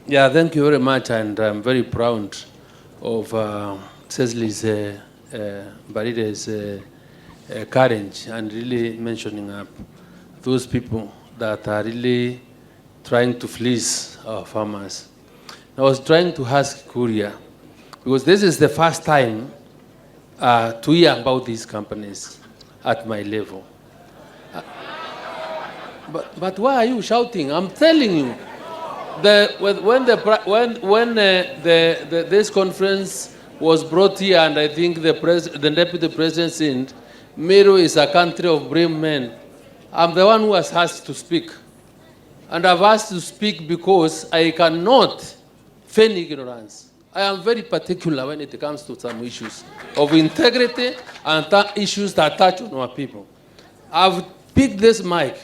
Yeah, thank you very much, and I'm very proud of Cecily's Baride's courage and really mentioning up those people that are really trying to fleece our farmers. I was trying to ask Kuria, because this is the first time to hear about these companies at my level. But why are you shouting? I'm telling you. When this conference was brought here, and I think the deputy president said, Meru is a country of brave men. I'm the one who was asked to speak. And I've asked to speak because I cannot feign ignorance. I am very particular when it comes to some issues of integrity and issues that touch on our people. I've picked this mic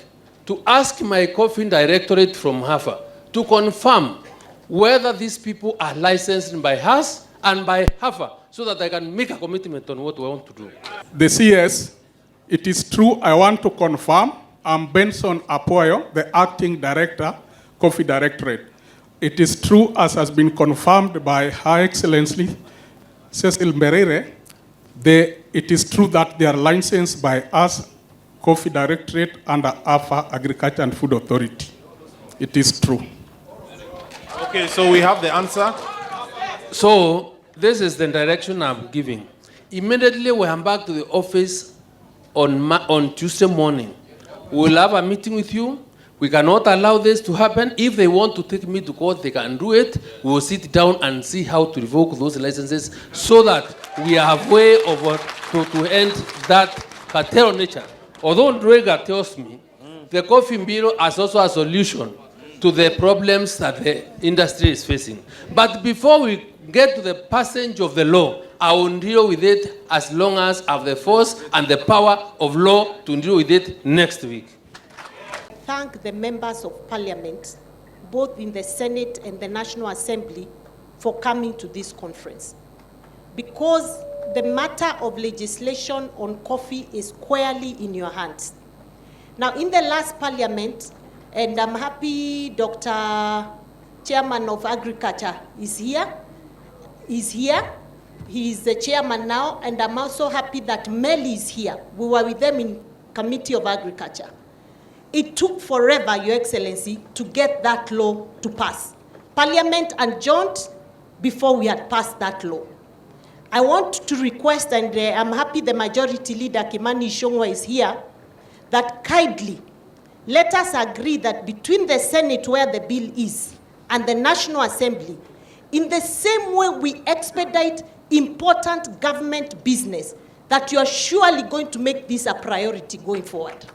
to ask my coffin directorate from HAFA to confirm whether these people are licensed by us and by HAFA, so that I can make a commitment on what we want to do. The CS, it is true, I want to confirm, I'm Benson Apoyo, the Acting Director, Coffee Directorate. It is true, as has been confirmed by Her Excellency Cecil Mberere, it is true that they are licensed by us, Coffee Directorate, under AFA, Agriculture and Food Authority. It is true. Okay, so we have the answer. So this is the direction I'm giving. Immediately when I'm back to the office on Tuesday morning, we'll have a meeting with you. We cannot allow this to happen. If they want to take me to court, they can do it. We will sit down and see how to revoke those licenses so that we have a way to end that cartel nature. Although Ndrega tells me, the coffee bill is also a solution to the problems that the industry is facing. But before we get to the passage of the law, I will deal with it as long as I have the force and the power of law to deal with it next week. Thank the members of parliament, both in the Senate and the National Assembly, for coming to this conference. Because the matter of legislation on coffee is squarely in your hands. Now, in the last parliament, and I'm happy Dr. Chairman of Agriculture is here. He is the chairman now, and I'm also happy that Meli is here. We were with them in Committee of Agriculture. It took forever, Your Excellency, to get that law to pass. Parliament adjourned before we had passed that law. I want to request, and I'm happy the Majority Leader, Kimani Ichung'wah, is here, that kindly let us agree that between the Senate, where the bill is, and the National Assembly, in the same way we expedite important government business, that you are surely going to make this a priority going forward.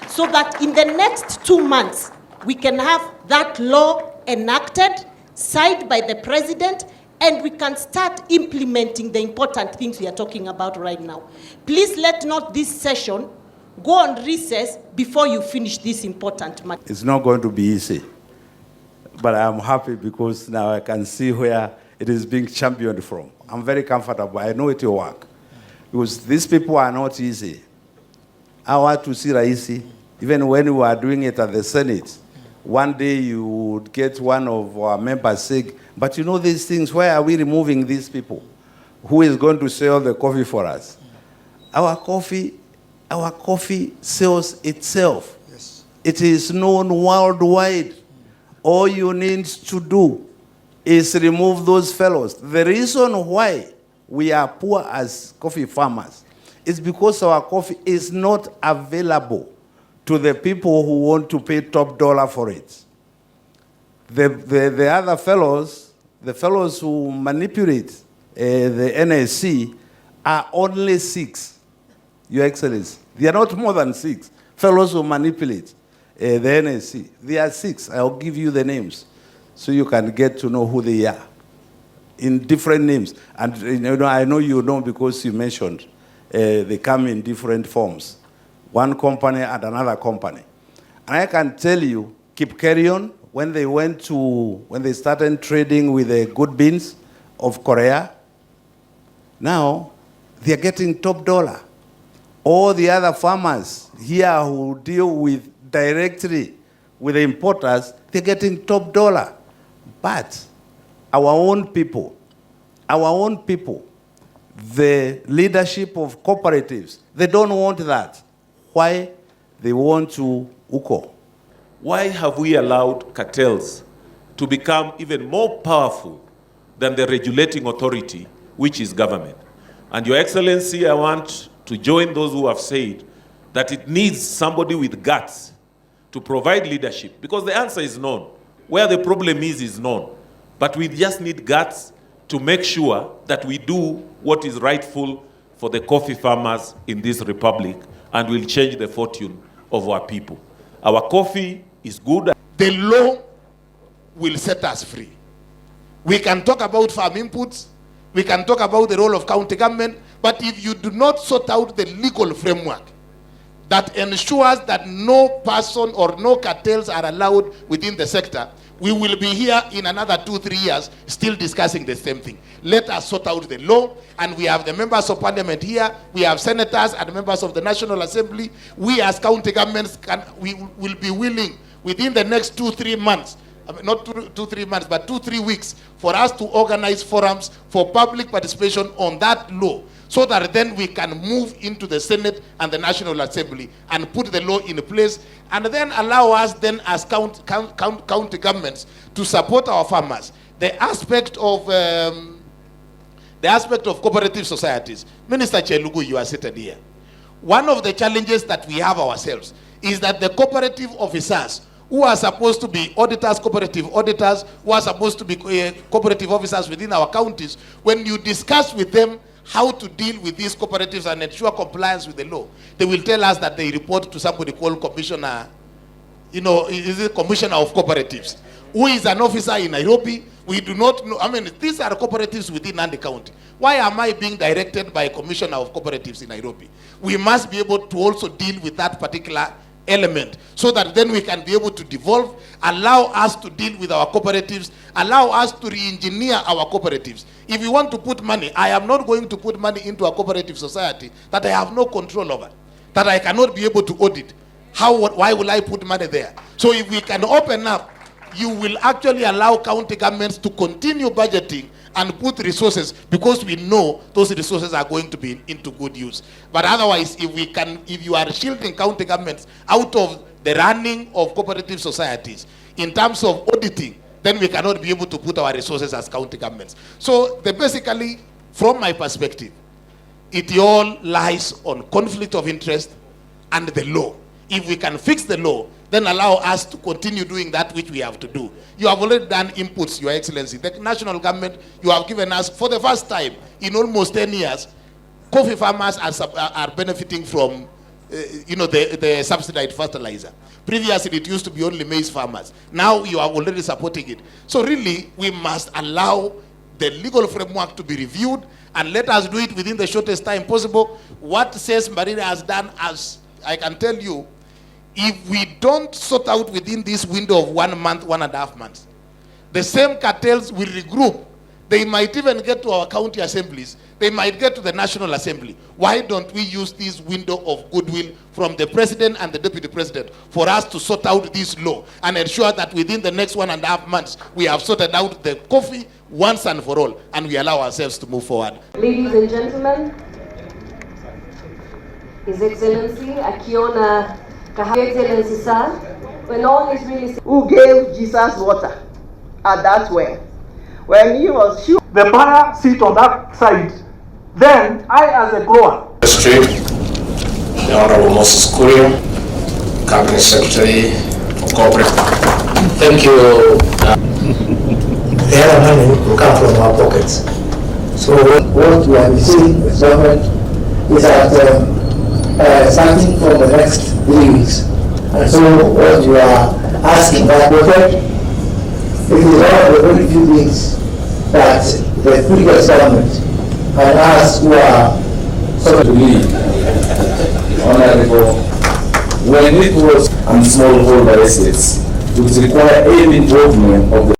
So that in the next 2 months, we can have that law enacted, signed by the President, and we can start implementing the important things we are talking about right now. Please let not this session go on recess before you finish this important matter. It's not going to be easy, but I'm happy because now I can see where it is being championed from. I'm very comfortable. I know it will work. Because these people are not easy. I want to see Raisi, even when we are doing it at the Senate, one day you would get one of our members saying, but you know these things, why are we removing these people? Who is going to sell the coffee for us? Our coffee sells itself. Yes. It is known worldwide. All you need to do is remove those fellows. The reason why we are poor as coffee farmers is because our coffee is not available to the people who want to pay top dollar for it. The other fellows, the fellows who manipulate the NSC are only 6, Your Excellency. They are not more than 6 fellows who manipulate the NSC. They are 6. I'll give you the names so you can get to know who they are in different names. And you know, I know you know because you mentioned they come in different forms. One company and another company. And I can tell you, keep carry on, when they started trading with the good beans of Korea, now they're getting top dollar. All the other farmers here who deal with directly with the importers, they're getting top dollar. But our own people, the leadership of cooperatives, they don't want that. Why? They want to uko. Why have we allowed cartels to become even more powerful than the regulating authority, which is government? And Your Excellency, I want to join those who have said that it needs somebody with guts to provide leadership, because the answer is known. Where the problem is known. But we just need guts to make sure that we do what is rightful for the coffee farmers in this republic, and will change the fortune of our people. Our coffee is good. The law will set us free. We can talk about farm inputs, we can talk about the role of county government, but if you do not sort out the legal framework that ensures that no person or no cartels are allowed within the sector, we will be here in another 2-3 years still discussing the same thing. Let us sort out the law, and we have the members of parliament here, we have senators and members of the National Assembly. We as county governments we will be willing within the next 2-3 months, not 2-3 months, but 2-3 weeks, for us to organize forums for public participation on that law, so that then we can move into the Senate and the National Assembly and put the law in place, and then allow us then as county governments to support our farmers. The aspect of cooperative societies, Minister Chelugu, you are seated here. One of the challenges that we have ourselves is that the cooperative officers who are supposed to be auditors, cooperative auditors, who are supposed to be cooperative officers within our counties, when you discuss with them how to deal with these cooperatives and ensure compliance with the law, they will tell us that they report to somebody called commissioner, is it commissioner of cooperatives, who is an officer in Nairobi. We do not know. I mean, these are cooperatives within Nandi County. Why am I being directed by a commissioner of cooperatives in Nairobi? We must be able to also deal with that particular element, so that then we can be able to devolve, allow us to deal with our cooperatives, allow us to re-engineer our cooperatives. If you want to put money, I am not going to put money into a cooperative society that I have no control over, that I cannot be able to audit. Why will I put money there? So if we can open up, you will actually allow county governments to continue budgeting and put resources, because we know those resources are going to be into good use. But otherwise, if you are shielding county governments out of the running of cooperative societies in terms of auditing, then we cannot be able to put our resources as county governments. So basically, from my perspective, it all lies on conflict of interest and the law. If we can fix the law, then allow us to continue doing that which we have to do. You have already done inputs, Your Excellency. The national government, you have given us, for the first time in almost 10 years, coffee farmers are benefiting from the subsidized fertilizer. Previously, it used to be only maize farmers. Now you are already supporting it. So really, we must allow the legal framework to be reviewed, and let us do it within the shortest time possible. What says Marina has done, as I can tell you, if we don't sort out within this window of 1 month, 1.5 months, the same cartels will regroup. They might even get to our county assemblies. They might get to the National Assembly. Why don't we use this window of goodwill from the president and the deputy president for us to sort out this law and ensure that within the next 1.5 months, we have sorted out the coffee once and for all, and we allow ourselves to move forward. Ladies and gentlemen, His Excellency Akiona Kahage, Excellency sir, when all is really... Who gave Jesus water at that well? When he was sure the buyer sit on that side, then I as a grower. The Honorable Moses Kuria, Cabinet Secretary for Corporate. Thank you. The other money will come from our pockets. So what we are seeing with government is that starting from the next 3 weeks. And so what you are asking that it is one of the very few things that the previous government and us who are sort of Honorable, when it was on smallholder estates, it would require any involvement of the